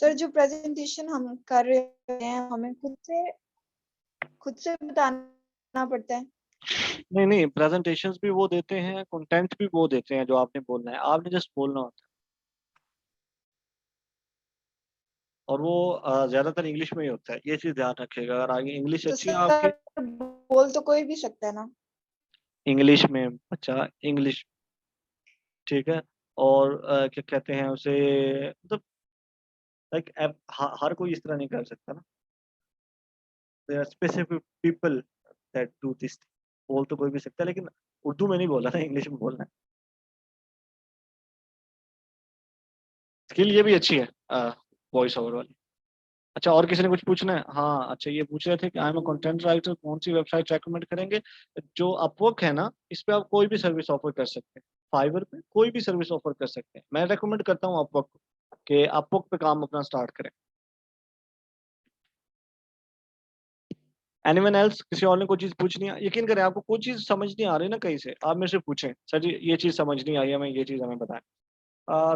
Sir जो presentation हम कर रहे हैं हमें खुद से बताना पड़ता है। नहीं नहीं, प्रेजेंटेशंस भी वो देते हैं, कंटेंट भी वो देते हैं, जो आपने बोलना है आपने जस्ट बोलना होता है। और वो ज्यादातर इंग्लिश में ही होता है, ये चीज ध्यान रखिएगा। अगर आगे इंग्लिश तो अच्छी है आपकी। सर बोल तो कोई भी सकता है ना। इंग्लिश में अच्छा, इंग्लिश ठीक है। और क्या कहते हैं उसे, मतलब लाइक हर कोई इस तरह नहीं कर सकता ना। There are specific people that do this. बोल तो कोई भी सकता है, लेकिन उर्दू में नहीं बोलना है, इंग्लिश में बोलना है। स्किल ये भी अच्छी है वॉइस ओवर वाली। अच्छा, और किसी ने कुछ पूछना है? हाँ अच्छा, ये पूछ रहे थे कि I am a content writer, कौन सी वेबसाइट रेकमेंड करेंगे? जो अपवर्क है ना, इस पे आप कोई भी सर्विस ऑफर कर सकते हैं। फाइवर पे कोई भी सर्विस ऑफर कर सकते हैं। मैं रेकमेंड करता हूँ अपवर्क को, कि अपवर्क पे काम अपना स्टार्ट करें। Anyone else? किसी और ने कोई चीज पूछनी है? यकीन करें, आपको कोई चीज समझ नहीं आ रही ना कहीं से, आप मेरे से पूछें, सर जी ये चीज समझ नहीं आई है, मैं ये चीज हमें बताएं।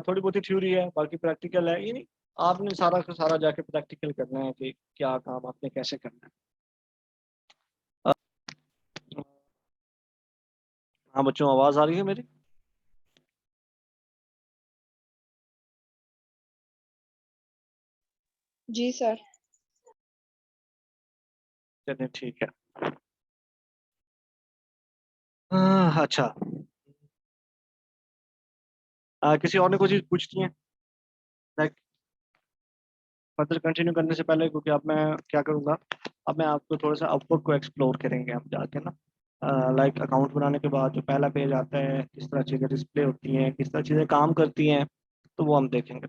थोड़ी बहुत ही थ्योरी है, बाकी प्रैक्टिकल है, ये नहीं आपने सारा का सारा जाके प्रैक्टिकल करना है कि क्या काम आपने कैसे करना है। हाँ बच्चों, आवाज आ रही है मेरी? जी सर। चलिए ठीक है। अच्छा, किसी और ने कोई चीज पूछनी है? लाइक फर्दर कंटिन्यू करने से पहले, क्योंकि अब मैं क्या करूँगा, अब मैं आपको थोड़ा सा अपवर्क को एक्सप्लोर करेंगे हम जाके ना। लाइक अकाउंट बनाने के बाद जो पहला पेज आता है, किस तरह चीज़ें डिस्प्ले होती हैं, किस तरह चीज़ें काम करती हैं, तो वो हम देखेंगे।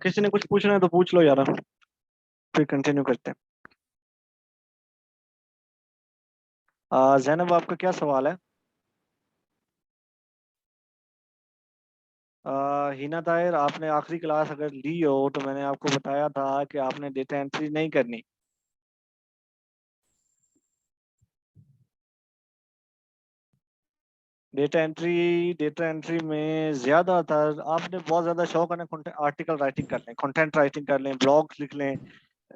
किसी ने कुछ पूछना है तो पूछ लो यार, फिर कंटिन्यू करते हैं। जैनब, आपका क्या सवाल है? हिना ताहिर, आपने आखिरी क्लास अगर ली हो तो मैंने आपको बताया था कि आपने डेटा एंट्री नहीं करनी। डेटा एंट्री में ज्यादातर आपने बहुत ज्यादा शौक है ना, आर्टिकल राइटिंग कर लें, कंटेंट राइटिंग कर लें, ब्लॉग्स लिख लें,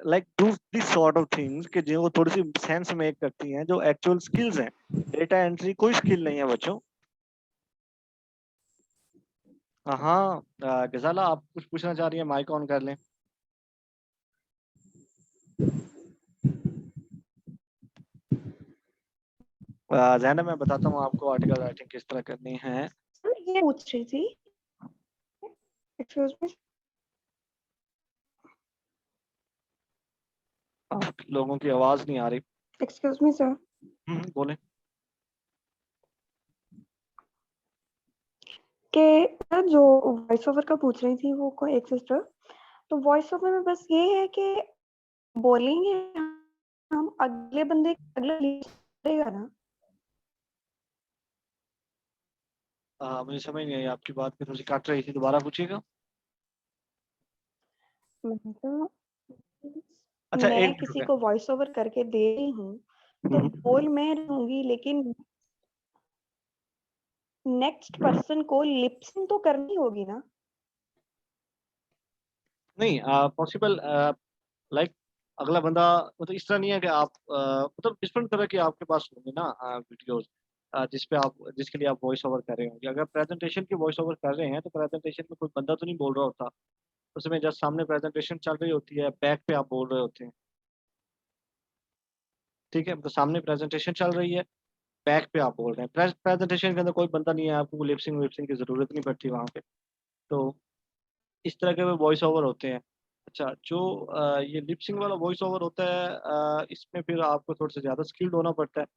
like do this sort of things कि जो थोड़ी सी सेंस मेक करती हैं, जो एक्चुअल स्किल्स हैं। डेटा एंट्री कोई स्किल नहीं है बच्चों। हाँ गजाला, आप कुछ पूछना चाह रही हैं? माइक ऑन कर लें। जैनब, मैं बताता हूँ आपको आर्टिकल राइटिंग किस तरह करनी है। ये पूछ रही थी, एक्सक्यूज मी। आप लोगों की आवाज नहीं आ रही। Excuse me sir. बोले। कि जो वॉइस ओवर का पूछ रही थी वो कोई एक सिस्टर, तो वॉइस ओवर में बस ये है कि बोलेंगे हम, अगले बंदे अगला लेगा ना। मुझे समझ नहीं आई आपकी बात, की थोड़ी सी काट रही थी, दोबारा पूछिएगा। मतलब अच्छा, एक मैं मिनट किसी रुके। को वॉइस ओवर करके दे रही हूँ तो हम्म, बोल मैं रहूंगी, लेकिन नेक्स्ट पर्सन को लिपसिंग तो करनी होगी ना। नहीं पॉसिबल, लाइक अगला बंदा, मतलब इस तरह नहीं है कि आप मतलब डिफरेंट तरह के आपके पास होंगे ना वीडियोस, जिस पे आप जिसके लिए आप वॉइस ओवर कर रहे होंगे। अगर प्रेजेंटेशन की वॉइस ओवर कर रहे हैं तो प्रेजेंटेशन में कोई बंदा तो नहीं बोल रहा होता, उसमें जस्ट सामने प्रेजेंटेशन चल रही होती है, बैक पे आप बोल रहे होते हैं। ठीक है, तो सामने प्रेजेंटेशन चल रही है, बैक पे आप बोल रहे हैं। प्रेजेंटेशन के अंदर कोई बंदा नहीं है, आपको लिपसिंग विपसिंग की जरूरत नहीं पड़ती वहां पे। तो इस तरह के वॉइस ओवर होते हैं। अच्छा, जो ये लिपसिंग वाला वॉइस ओवर होता है, इसमें फिर आपको थोड़ा सा ज़्यादा स्किल्ड होना पड़ता है।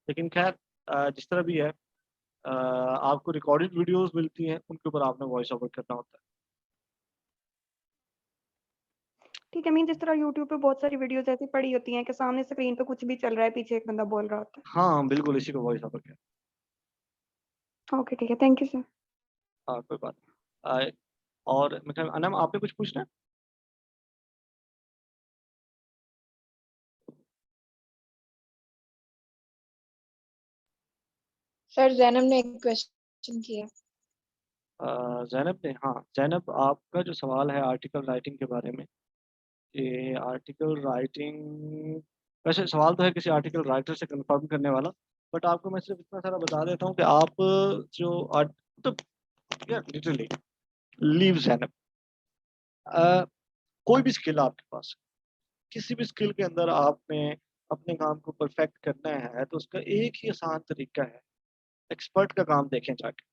लेकिन खैर, जिस तरह भी है, आपको रिकॉर्डेड वीडियोस मिलती हैं, उनके ऊपर आपने वॉइस ओवर करना होता है। ठीक है, मीन जिस तरह यूट्यूब पे बहुत सारी वीडियोस ऐसी पड़ी होती हैं कि सामने स्क्रीन पे कुछ भी चल रहा है, पीछे एक बंदा बोल रहा होता हाँ बिल्कुल, इसी को वॉइस ओवर कहते है। ओके ठीक है, थैंक यू सर। हैं। हाँ कोई बात नहीं। और मतलब अनम, आपने कुछ पूछना है? सर जैनब ने एक क्वेश्चन किया। जैनब ने, हाँ जैनब, आपका जो सवाल है आर्टिकल राइटिंग के बारे में, ये आर्टिकल राइटिंग, वैसे सवाल तो है किसी आर्टिकल राइटर से कंफर्म करने वाला, बट आपको मैं सिर्फ इतना सारा बता देता हूँ कि आप जो आर्ट, तो लिटरली लीव जैनब, कोई भी स्किल आपके पास, किसी भी स्किल के अंदर आपने अपने काम को परफेक्ट करना है तो उसका एक ही आसान तरीका है, एक्सपर्ट का काम देखें जाके।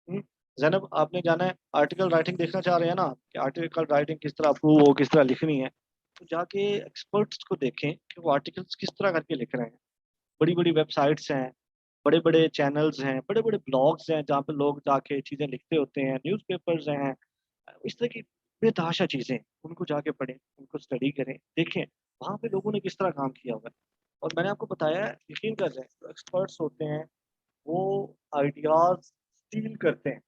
हम्म, जैनब आपने जाना है आर्टिकल राइटिंग देखना चाह रहे हैं ना, कि आर्टिकल राइटिंग किस तरह अप्रूव हो, किस तरह लिखनी है, तो जाके एक्सपर्ट्स को देखें कि वो आर्टिकल्स किस तरह करके लिख रहे हैं। बड़ी बड़ी वेबसाइट्स हैं, बड़े बड़े चैनल्स हैं, बड़े बड़े ब्लॉग्स हैं जहाँ पे लोग जाके चीज़ें लिखते होते हैं, न्यूज़पेपर्स हैं, इस तरह की बेतहाशा चीज़ें, उनको जाके पढ़ें, उनको स्टडी करें, देखें वहाँ पे लोगों ने किस तरह काम किया हुआ है। और मैंने आपको बताया है, यकीन कर रहे हैं, जो एक्सपर्ट्स होते हैं वो आइडियाज स्टील करते हैं,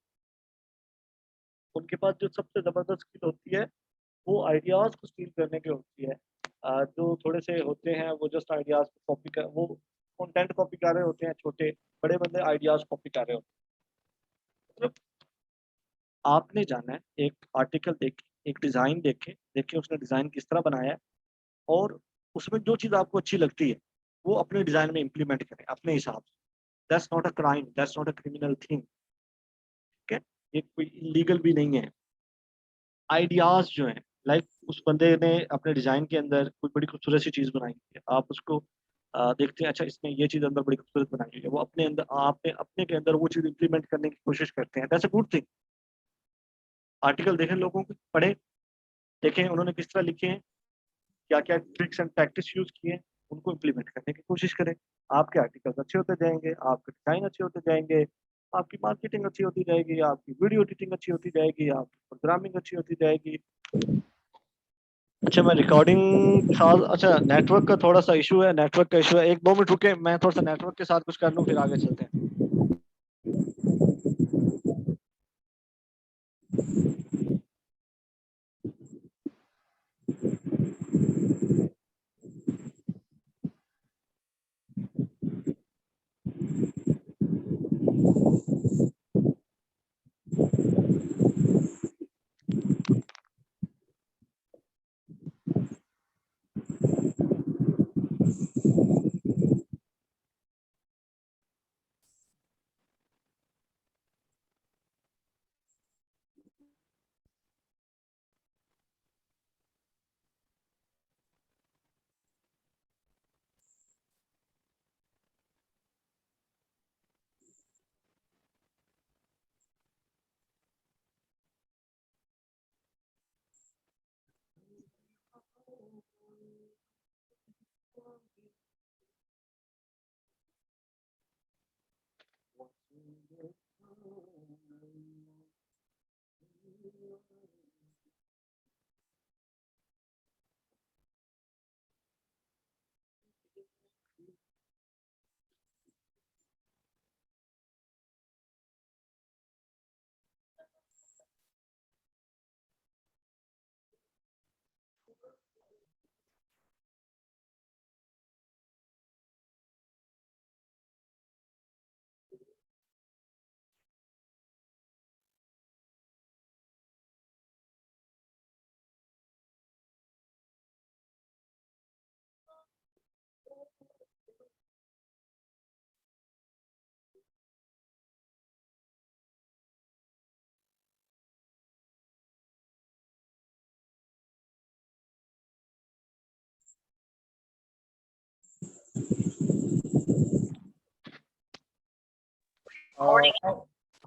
उनके पास जो सबसे ज़बरदस्त स्किल होती है वो आइडियाज को स्टील करने की होती है। जो थोड़े से होते हैं वो जस्ट आइडियाज को कॉपी कर, वो कंटेंट कॉपी कर रहे होते हैं, छोटे बड़े बंदे आइडियाज कॉपी कर रहे होते हैं। मतलब आपने जाना है, एक आर्टिकल देखे, एक डिज़ाइन देखे, देखे उसने डिज़ाइन किस तरह बनाया है, और उसमें जो चीज़ आपको अच्छी लगती है वो अपने डिज़ाइन में इम्प्लीमेंट करें अपने हिसाब से। That's not a crime, that's not a criminal thing, ठीक है, ये कोई इलीगल भी नहीं है। आइडियाज जो हैं, लाइक उस बंदे ने अपने डिजाइन के अंदर कोई बड़ी खूबसूरत सी चीज बनाई है, आप उसको देखते हैं, अच्छा इसने ये चीज अंदर बड़ी खूबसूरत बनाई हुई है, वो अपने अंदर, आपने अपने के अंदर वो चीज इंप्लीमेंट करने की कोशिश करते हैं, that's a good thing. Article देखें, लोगों को पढ़े, देखें उन्होंने किस तरह लिखे हैं, क्या क्या ट्रिक्स एंड टैक्टिक्स यूज किए हैं, उनको इम्प्लीमेंट करने की कोशिश करें। आपके आर्टिकल्स अच्छे होते जाएंगे, आपके डिजाइन अच्छे होते जाएंगे, आपकी मार्केटिंग अच्छी होती जाएगी, आपकी वीडियो एडिटिंग अच्छी होती जाएगी, आपकी प्रोग्रामिंग अच्छी होती जाएगी। अच्छा मैं रिकॉर्डिंग साल, अच्छा नेटवर्क का थोड़ा सा इशू है, नेटवर्क का इशू है, 1-2 मिनट रुके, मैं थोड़ा सा नेटवर्क के साथ कुछ कर लूँ फिर आगे चलते हैं।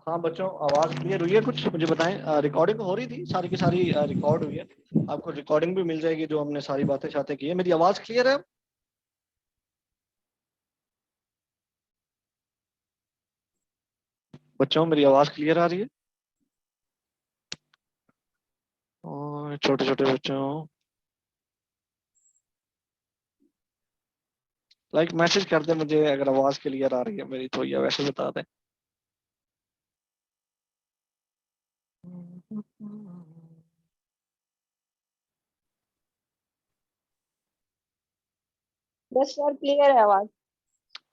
हाँ बच्चों, आवाज़ क्लियर हुई है? कुछ मुझे बताएं, रिकॉर्डिंग हो रही थी, सारी की सारी रिकॉर्ड हुई है, आपको रिकॉर्डिंग भी मिल जाएगी जो हमने सारी बातें शातें की है। मेरी आवाज़ क्लियर है? बच्चों मेरी आवाज़ क्लियर आ रही है? और छोटे छोटे बच्चों, लाइक मैसेज कर दे मुझे अगर आवाज़ क्लियर आ रही है मेरी, तो या वैसे बता दें। बस यार क्लियर है आवाज।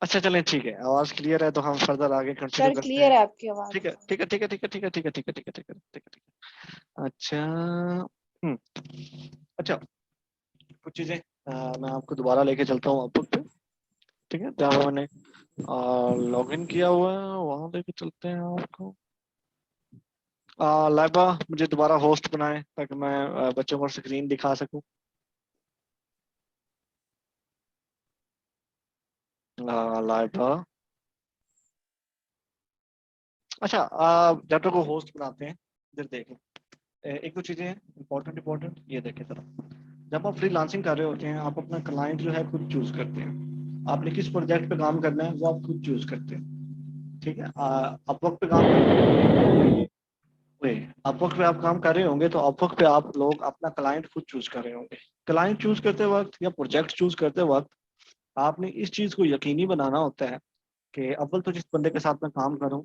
अच्छा चलें ठीक है, आवाज क्लियर है तो हम फर्दर आगे कंटिन्यू सर करते क्लियर हैं। है आपकी आवाज। ठीक है ठीक है ठीक है ठीक है ठीक है ठीक है ठीक है ठीक है ठीक है ठीक है ठीक है। अच्छा अच्छा कुछ चीजें मैं आपको दोबारा लेके चलता हूँ आउटपुट पे, ठीक है, जहाँ पे मैंने लॉग इन किया हुआ है वहां लेके चलते हैं आपको। लाइबा मुझे दोबारा होस्ट बनाए ताकि मैं बच्चों को स्क्रीन दिखा सकूं। लाइबा अच्छा जब तक को होस्ट बनाते हैं इधर देखें, एक दो चीजें हैं इंपॉर्टेंट इंपॉर्टेंट, ये देखें जरा। जब आप फ्रीलांसिंग कर रहे होते हैं आप अपना क्लाइंट जो है खुद चूज करते हैं, आपने किस प्रोजेक्ट पे काम करना है वो आप खुद चूज करते हैं, ठीक है। अपवर्क पे काम अपवर्क पे आप काम कर रहे होंगे तो अपवर्क पे आप लोग अपना क्लाइंट खुद चूज कर रहे होंगे। क्लाइंट चूज करते वक्त या प्रोजेक्ट चूज करते वक्त आपने इस चीज को यकीनी बनाना होता है कि अव्वल तो जिस बंदे के साथ मैं काम कर रहा हूँ